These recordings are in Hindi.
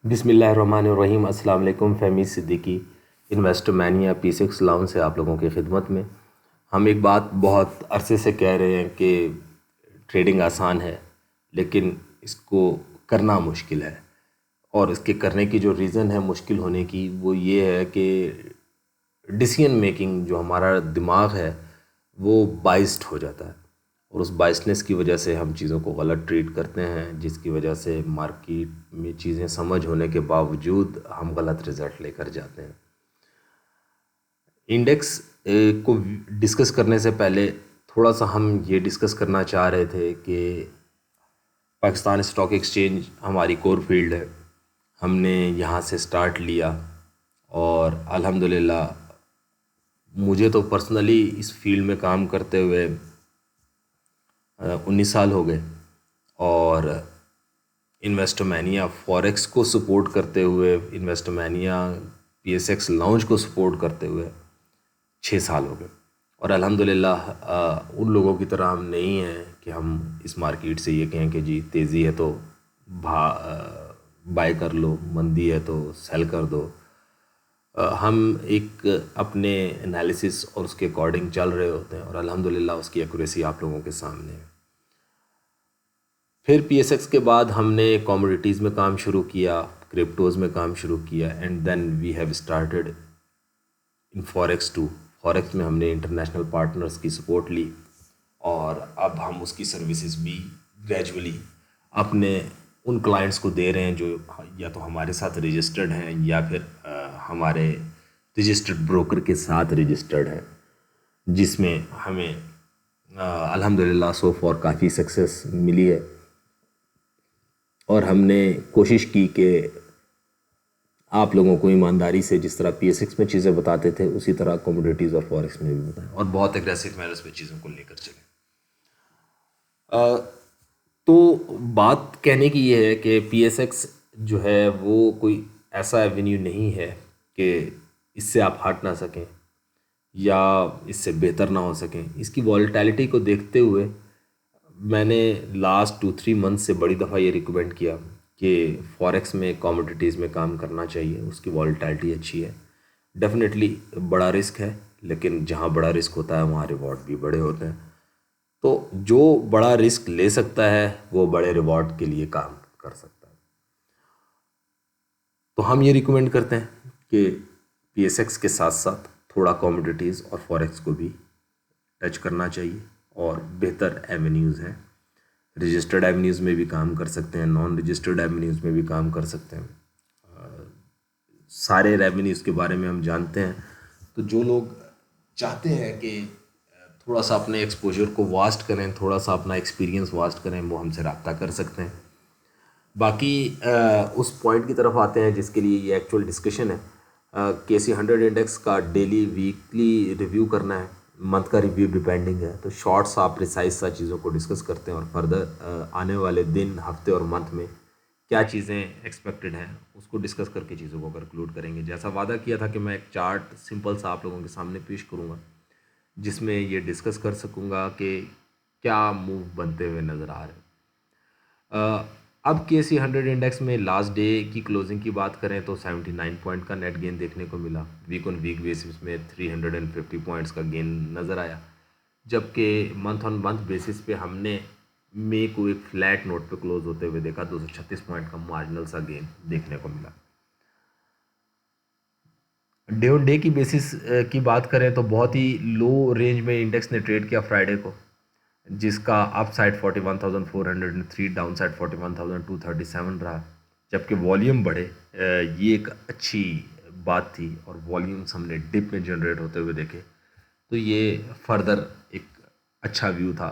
बिस्मिल्लाहिर्रहमानिर्रहीम। अस्सलाम वालेकुम। फ़हमी सिद्दीकी इन्वेस्टमेनिया P6 लाउंज से आप लोगों की खिदमत में। हम एक बात बहुत अरसे से कह रहे हैं कि ट्रेडिंग आसान है, लेकिन इसको करना मुश्किल है। और इसके करने की जो रीज़न है मुश्किल होने की, वो ये है कि डिसीजन मेकिंग जो हमारा दिमाग है वो बाइस्ड हो जाता है, और उस बाइसनेस की वजह से हम चीज़ों को गलत ट्रीट करते हैं, जिसकी वजह से मार्केट में चीज़ें समझ होने के बावजूद हम गलत रिज़ल्ट लेकर जाते हैं। इंडेक्स को डिस्कस करने से पहले थोड़ा सा हम ये डिस्कस करना चाह रहे थे कि पाकिस्तान स्टॉक एक्सचेंज हमारी कोर फील्ड है। हमने यहाँ से स्टार्ट लिया और अल्हम्दुलिल्लाह मुझे तो पर्सनली इस फील्ड में काम करते हुए 19 साल हो गए, और इन्वेस्टमेनिया फॉरेक्स को सपोर्ट करते हुए, इन्वेस्टमेनिया PSX लॉन्च को सपोर्ट करते हुए 6 साल हो गए। और अल्हम्दुलिल्लाह उन लोगों की तरह हम नहीं हैं कि हम इस मार्केट से ये कहें कि जी तेज़ी है तो बाय कर लो, मंदी है तो सेल कर दो। हम एक अपने एनालिसिस और उसके अकॉर्डिंग चल रहे होते हैं, और अल्हम्दुलिल्लाह उसकी एक्यूरेसी आप लोगों के सामने है। फिर PSX के बाद हमने कमोडिटीज़ में काम शुरू किया, क्रिप्टोज़ में काम शुरू किया, and then we have started in forex too. Forex में हमने इंटरनेशनल पार्टनर्स की सपोर्ट ली, और अब हम उसकी सर्विसेज भी ग्रेजुअली अपने उन क्लाइंट्स को दे रहे हैं जो या तो हमारे साथ रजिस्टर्ड हैं या फिर हमारे रजिस्टर्ड ब्रोकर के साथ रजिस्टर्ड हैं, जिसमें हमें अल्हम्दुलिल्लाह सो फॉर काफ़ी सक्सेस मिली है। और हमने कोशिश की कि आप लोगों को ईमानदारी से जिस तरह PSX में चीज़ें बताते थे उसी तरह कमोडिटीज़ और फॉरेक्स में भी बताएं, और बहुत एग्रेसिव मैनर्स में चीज़ों को लेकर चलें। तो बात कहने की ये है कि PSX जो है वो कोई ऐसा एवेन्यू नहीं है कि इससे आप हट ना सकें या इससे बेहतर ना हो सकें। इसकी वॉलेटिलिटी को देखते हुए मैंने लास्ट 2-3 मंथ से बड़ी दफ़ा ये रिकमेंड किया कि फॉरेक्स में कमोडिटीज़ में काम करना चाहिए, उसकी वॉलेटिलिटी अच्छी है। डेफिनेटली बड़ा रिस्क है, लेकिन जहाँ बड़ा रिस्क होता है वहाँ रिवॉर्ड भी बड़े होते हैं। तो जो बड़ा रिस्क ले सकता है वो बड़े रिवॉर्ड के लिए काम कर सकता है। तो हम ये रिकमेंड करते हैं कि PSX के साथ साथ थोड़ा कमोडिटीज़ और फॉरेक्स को भी टच करना चाहिए, और बेहतर एवेन्यूज़ हैं। रजिस्टर्ड एवेन्यूज़ में भी काम कर सकते हैं, नॉन रजिस्टर्ड एवेन्यूज़ में भी काम कर सकते हैं। सारे रेवेन्यूज़ के बारे में हम जानते हैं। तो जो लोग चाहते हैं कि थोड़ा सा अपने एक्सपोजर को वास्ट करें, थोड़ा सा अपना एक्सपीरियंस वास्ट करें, वो हमसे रब्ता कर सकते हैं। बाकी उस पॉइंट की तरफ आते हैं जिसके लिए ये एक्चुअल डिस्कशन है। KC100 इंडेक्स का डेली वीकली रिव्यू करना है, मंथ का रिव्यू डिपेंडिंग है। तो शॉर्ट सा प्रिसाइज सा चीज़ों को डिस्कस करते हैं, और फर्दर आने वाले दिन, हफ्ते और मंथ में क्या चीज़ें एक्सपेक्टेड हैं उसको डिस्कस करके चीज़ों को कंक्लूड करेंगे। जैसा वादा किया था कि मैं एक चार्ट सिंपल सा आप लोगों के सामने पेश करूँगा, जिसमें ये डिस्कस कर सकूँगा कि क्या मूव बनते हुए नज़र आ रहे हैं। अब KC100 इंडेक्स में लास्ट डे की क्लोजिंग की बात करें तो 79 पॉइंट का नेट गेन देखने को मिला। वीक ऑन वीक बेसिस में 350 पॉइंट्स का गेन नज़र आया, जबकि मंथ ऑन मंथ बेसिस पे हमने मई को एक फ्लैट नोट पे क्लोज होते हुए देखा। 236 पॉइंट का मार्जिनल सा गेन देखने को मिला। डे ऑन डे की बेसिस की बात करें तो बहुत ही लो रेंज में इंडेक्स ने ट्रेड किया फ्राइडे को, जिसका अप साइड 41,403, डाउन साइड 41,237 रहा, जबकि वॉल्यूम बढ़े। ये एक अच्छी बात थी, और वॉल्यूम्स हमने डिप में जनरेट होते हुए देखे, तो ये फर्दर एक अच्छा व्यू था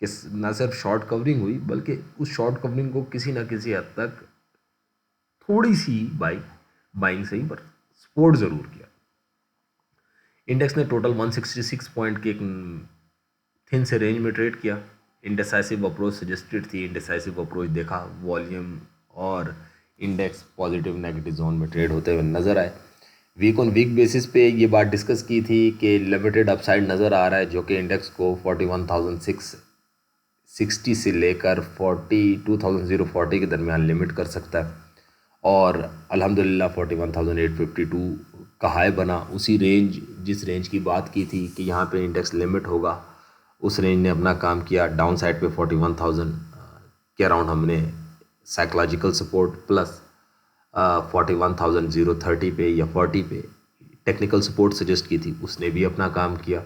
कि ना सिर्फ शॉर्ट कवरिंग हुई, बल्कि उस शॉर्ट कवरिंग को किसी ना किसी हद तक थोड़ी सी बाइंग से ही पर सपोर्ट ज़रूर किया। इंडेक्स ने टोटल 166 पॉइंट के एक थिन से रेंज में ट्रेड किया। इंडिसाइसिव अप्रोच सजेस्टेड थी, इंडिसाइसिव अप्रोच देखा, वॉल्यूम और इंडेक्स पॉजिटिव नेगेटिव जोन में ट्रेड होते हुए नज़र आए। वीक ऑन वीक बेसिस पे ये बात डिस्कस की थी कि लिमिटेड अपसाइड नज़र आ रहा है, जो कि इंडेक्स को 41,660 से लेकर 42,040 के दरमियान लिमिट कर सकता है। और अल्हम्दुलिल्लाह 41,852 का हाई बना। उसी रेंज, जिस रेंज की बात की थी कि यहाँ पे इंडेक्स लिमिट होगा, उस रेंज ने अपना काम किया। डाउन साइड पे 41,000 के अराउंड हमने साइकोलॉजिकल सपोर्ट प्लस 41,030 पे या 40 पे टेक्निकल सपोर्ट सजेस्ट की थी, उसने भी अपना काम किया।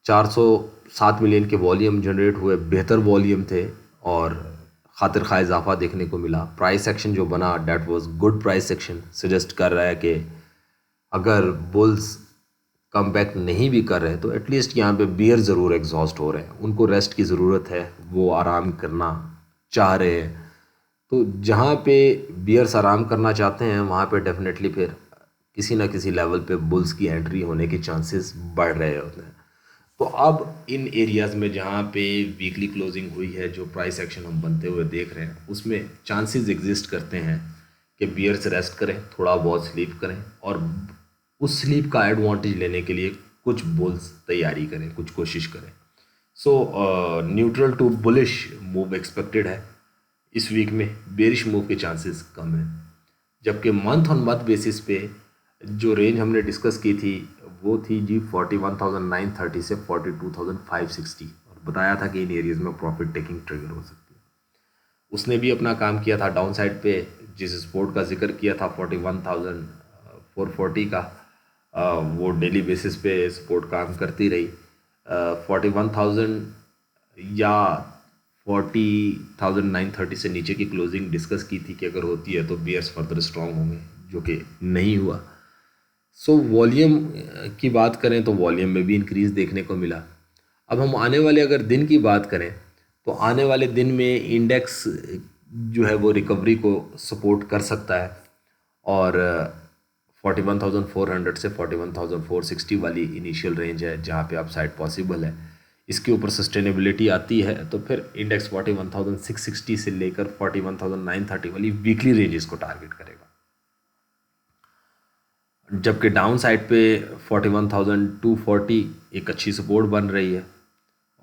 407 मिलियन के वॉल्यूम जनरेट हुए, बेहतर वॉल्यूम थे और खातिर खा इजाफा देखने को मिला। प्राइस एक्शन जो बना that was good price action, suggest कर रहा है कि अगर बुल्स कम बैक नहीं भी कर रहे तो एटलीस्ट यहाँ पे बियर ज़रूर एग्जॉस्ट हो रहे हैं, उनको रेस्ट की ज़रूरत है, वो आराम करना चाह रहे हैं। तो जहाँ पे बियर्स आराम करना चाहते हैं वहाँ पे डेफिनेटली फिर किसी ना किसी लेवल पे बुल्स की एंट्री होने के चांसेस बढ़ रहे होते हैं। तो अब इन एरियाज़ में जहाँ पे वीकली क्लोजिंग हुई है, जो प्राइस एक्शन हम बनते हुए देख रहे हैं, उसमें चांसेस एग्जिस्ट करते हैं कि बियर्स रेस्ट करें, थोड़ा बहुत स्लीप करें और उस स्लीप का एडवांटेज लेने के लिए कुछ बुल्स तैयारी करें, कुछ कोशिश करें। So neutral to bullish move expected है इस वीक में, बेरिश मूव के चांसेस कम है। जबकि मंथ ऑन मंथ बेसिस पे जो रेंज हमने डिस्कस की थी वो थी जी 41,930 से 42,560 और बताया था कि इन एरियाज में प्रॉफिट टेकिंग ट्रिगर हो सकती है। उसने भी अपना काम किया था। डाउन साइड पे जिस सपोर्ट का जिक्र किया था 41,440 का, वो डेली बेसिस पे सपोर्ट काम करती रही। 41,000 या 40,930 से नीचे की क्लोजिंग डिस्कस की थी कि अगर होती है तो बियर्स फर्दर स्ट्रांग होंगे, जो कि नहीं हुआ। सो वॉल्यूम की बात करें तो वॉल्यूम में भी इंक्रीज़ देखने को मिला। अब हम आने वाले अगर दिन की बात करें तो आने वाले दिन में इंडेक्स जो है वो रिकवरी को सपोर्ट कर सकता है और 41,400 से 41,460 वाली इनिशियल रेंज है जहाँ पे अपसाइड पॉसिबल है। इसके ऊपर सस्टेनेबिलिटी आती है तो फिर इंडेक्स 41,660 से लेकर 41,930 वाली वीकली रेंजेस को टारगेट करेगा। जबकि डाउन साइड पे 41,240 एक अच्छी सपोर्ट बन रही है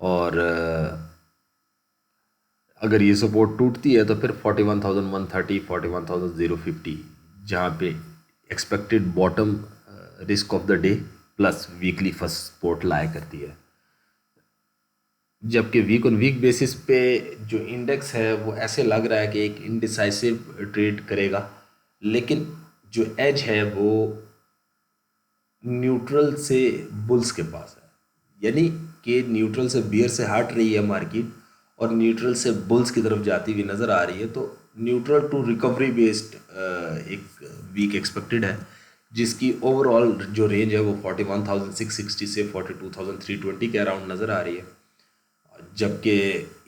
और अगर ये सपोर्ट टूटती है तो फिर 41,130 41,050 जहाँ पे expected bottom risk of the debt plus weekly first support लाया करती है। जबकि वीक ऑन वीक बेसिस पे जो इंडेक्स है वो ऐसे लग रहा है कि एक इनडिसाइसिव ट्रेड करेगा, लेकिन जो एज है वो न्यूट्रल से बुल्स के पास है, यानी कि न्यूट्रल से बियर से हट रही है मार्केट और न्यूट्रल से बुल्स की तरफ जाती हुई नज़र आ रही है। तो न्यूट्रल टू रिकवरी बेस्ड एक वीक एक्सपेक्टेड है, जिसकी ओवरऑल जो रेंज है वो 41,660 से 42,320 के अराउंड नज़र आ रही है। जबकि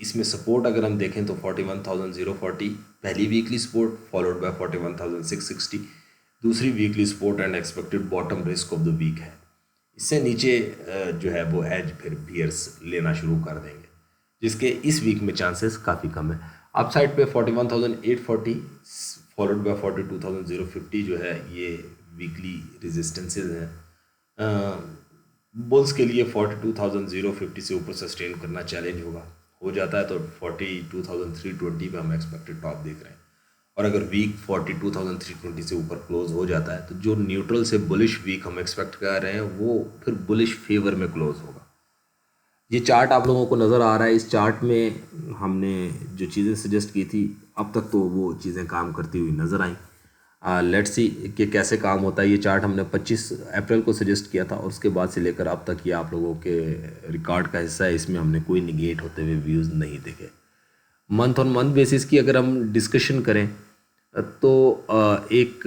इसमें सपोर्ट अगर हम देखें तो 41,040 पहली वीकली सपोर्ट फॉलोड बाय 41,660 दूसरी weekly support and expected bottom risk of the week है। इससे नीचे जो है वो एज फिर बियर्स लेना शुरू कर देंगे, जिसके इस वीक में चांसेस काफ़ी कम है। अप साइड पे 41,840 फॉलोड बाय 42,050 जो है ये वीकली रेजिस्टेंसेज हैं। बुल्स के लिए 42,050 से ऊपर सस्टेन करना चैलेंज होगा, हो जाता है तो 42,320 पे हम एक्सपेक्टेड टॉप देख रहे हैं। और अगर वीक 42,320 से ऊपर क्लोज हो जाता है तो जो न्यूट्रल से बुलिश वीक हम एक्सपेक्ट कर रहे हैं वो फिर बुलिश फेवर में क्लोज होगा। ये चार्ट आप लोगों को नज़र आ रहा है। इस चार्ट में हमने जो चीज़ें सजेस्ट की थी अब तक तो वो चीज़ें काम करती हुई नज़र आई। लेट्स सी कि कैसे काम होता है। ये चार्ट हमने 25 अप्रैल को सजेस्ट किया था और उसके बाद से लेकर अब तक ये आप लोगों के रिकॉर्ड का हिस्सा है। इसमें हमने कोई निगेट होते हुए व्यूज़ नहीं देखे। मंथ ऑन मंथ बेसिस की अगर हम डिस्कशन करें तो एक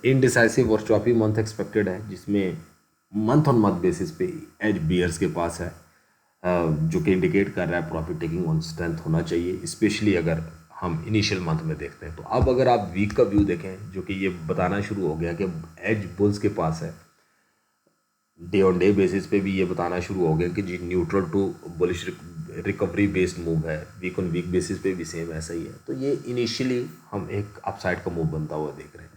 इनडिसाइसिव और चॉपी मंथ एक्सपेक्टेड है, जिसमें मंथ ऑन मंथ बेसिस पे एज बियर्स के पास है, जो कि इंडिकेट कर रहा है प्रॉफिट टेकिंग ऑन स्ट्रेंथ होना चाहिए, स्पेशली अगर हम इनिशियल मंथ में देखते हैं। तो अब अगर आप वीक का व्यू देखें जो कि ये बताना शुरू हो गया कि एज बुल्स के पास है, डे ऑन डे बेसिस पे भी ये बताना शुरू हो गया कि जी neutral to bullish recovery based move है। वीक ऑन वीक बेसिस पे भी सेम ऐसा ही है। तो ये इनिशियली हम एक अपसाइड का मूव बनता हुआ देख रहे हैं।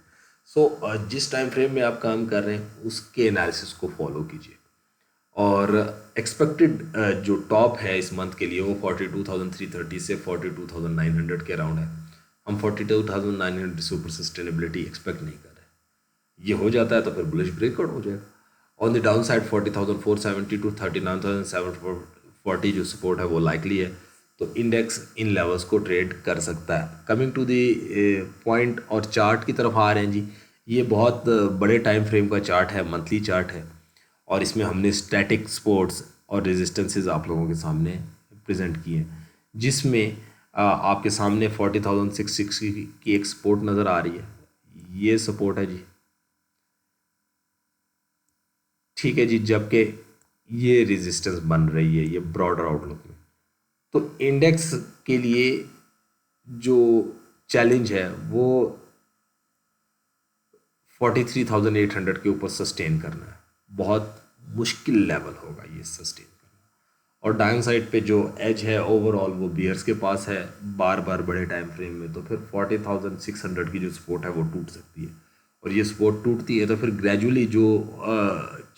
सो जिस टाइम फ्रेम में आप काम कर रहे हैं उसके एनालिसिस को फॉलो कीजिए और एक्सपेक्टेड जो टॉप है इस मंथ के लिए वो 42,330 से 42,900 के अराउंड है। हम 42,900 से ऊपर सस्टेनेबिलिटी एक्सपेक्ट नहीं कर रहे। ये हो जाता है तो फिर बुलिश ब्रेकआउट हो जाएगा। On the down side 40,470 to 39,740 जो सपोर्ट है वो लाइकली है, तो इंडेक्स इन लेवल्स को ट्रेड कर सकता है। कमिंग टू दी पॉइंट और चार्ट की तरफ आ रहे हैं जी। ये बहुत बड़े टाइम फ्रेम का चार्ट है, मंथली चार्ट है, और इसमें हमने स्टैटिक सपोर्ट्स और रेजिस्टेंसेस आप लोगों के सामने प्रेजेंट किए हैं, जिसमें आपके सामने 40,660 की एक सपोर्ट नज़र आ रही है। ये सपोर्ट है जी, ठीक है जी, जबकि ये रेजिस्टेंस बन रही है ये ब्रॉडर आउटलुक में। तो इंडेक्स के लिए जो चैलेंज है वो 43,800 के ऊपर सस्टेन करना है। बहुत मुश्किल लेवल होगा ये सस्टेन करना। और डाउन साइड पे जो एज है ओवरऑल वो बियर्स के पास है बार बार बड़े टाइम फ्रेम में, तो फिर 40,600 की जो सपोर्ट है वो टूट सकती है। और ये सपोर्ट टूटती है तो फिर ग्रेजुअली जो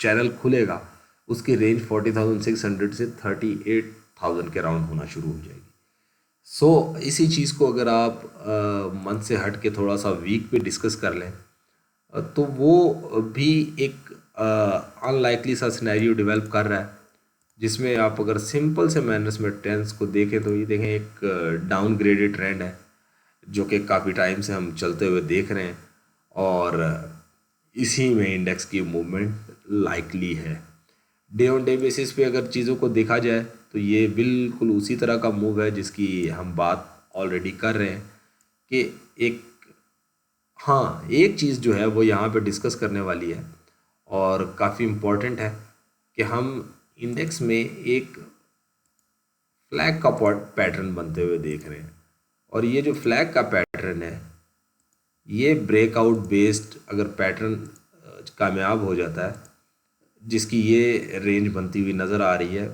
चैनल खुलेगा उसकी रेंज 40,600 से 38,000 के राउंड होना शुरू हो जाएगी। सो इसी चीज़ को अगर आप मंथ से हट के थोड़ा सा वीक पे डिस्कस कर लें तो वो भी एक अनलाइकली सा सिनेरियो डेवलप कर रहा है, जिसमें आप अगर सिंपल से मैनर्स में ट्रेंड्स को देखें तो ये देखें एक डाउन ग्रेडेड ट्रेंड है जो कि काफ़ी टाइम से हम चलते हुए देख रहे हैं, और इसी में इंडेक्स की मूवमेंट लाइकली है। डे ऑन डे बेसिस पे अगर चीज़ों को देखा जाए तो ये बिल्कुल उसी तरह का मूव है जिसकी हम बात ऑलरेडी कर रहे हैं कि एक, हाँ, एक चीज़ जो है वो यहाँ पे डिस्कस करने वाली है और काफ़ी इम्पॉर्टेंट है कि हम इंडेक्स में एक फ्लैग का पैटर्न बनते हुए देख रहे हैं, और ये जो फ्लैग का पैटर्न है ये ब्रेकआउट बेस्ड अगर पैटर्न कामयाब हो जाता है, जिसकी ये रेंज बनती हुई नज़र आ रही है,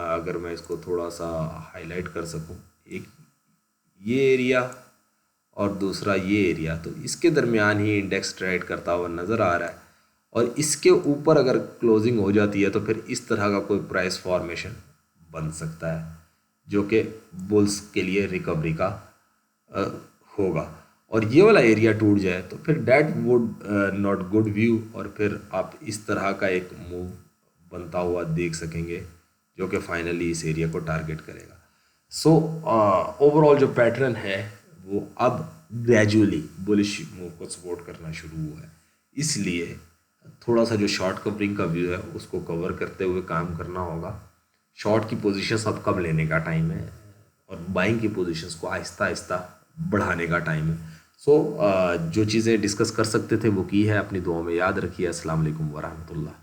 अगर मैं इसको थोड़ा सा हाईलाइट कर सकूं, एक ये एरिया और दूसरा ये एरिया, तो इसके दरमियान ही इंडेक्स ट्रेड करता हुआ नज़र आ रहा है। और इसके ऊपर अगर क्लोजिंग हो जाती है तो फिर इस तरह का कोई प्राइस फॉर्मेशन बन सकता है जो कि बुल्स के लिए रिकवरी का होगा। और ये वाला एरिया टूट जाए तो फिर that would not good view, और फिर आप इस तरह का एक मूव बनता हुआ देख सकेंगे जो कि फाइनली इस एरिया को टारगेट करेगा। सो ओवरऑल जो पैटर्न है वो अब ग्रेजुअली बुलिश मूव को सपोर्ट करना शुरू हुआ है, इसलिए थोड़ा सा जो शॉर्ट कवरिंग का व्यू है उसको कवर करते हुए काम करना होगा। शॉर्ट की पोजीशंस अब कम लेने का टाइम है और बाइंग की पोजीशंस को आहिस्ता आहिस्ता बढ़ाने का टाइम है। सो जो चीज़ें डिस्कस कर सकते थे वो की है, अपनी दुआओं में याद रखिए। अस्सलाम वालेकुम वरहमतुल्लाह।